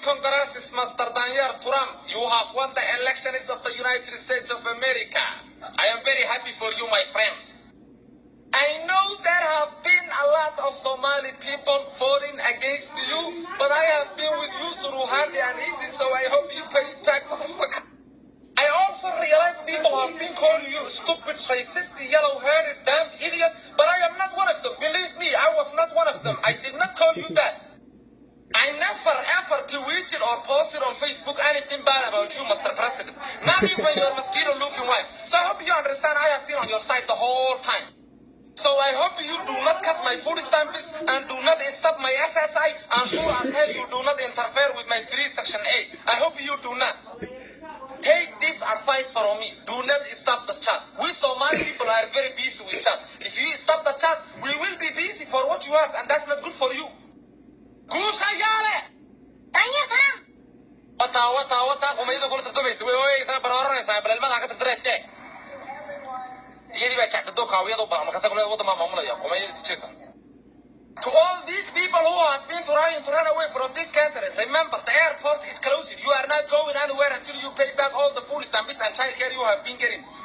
congrats, Master Daniel Trump. You have won the elections of the United States of America. I am very happy for you, my friend. I know there have been a lot of Somali people voting against you, but I have been with you through hard and easy, so I hope you pay it back, motherfucker. I also realize people have been calling you stupid, racist, yellow-haired, damn idiot, but I am not one of them. Believe me, I was not one of them. I did not call you that. I never ever tweeted or posted on Facebook anything bad about you, Mr. President. Not even your mosquito-looking wife. So I hope you understand I have been on your side the whole time. So I hope you do not cut my food stamps and do not stop my SSI, and sure as hell you do not interfere with my 3 Section 8. I hope you do not. Take this advice from me. Do not stop the chat. We Somali people are very busy with chat. If you stop the chat, we will be busy for what you have, and that's not good for you. Gushayale! Wata, kumaydo kula tartamaysa. Way, sa bararanaysa, balmadan ka tartareske. Iyadi ba chat do kaawiyado ba markaas kulay wada maamulaya kumaydo si jirta. To all these people who have been trying to run away from this country, remember the airport is closed. You are not going anywhere until you pay back all the food stamps and childcare you have been getting.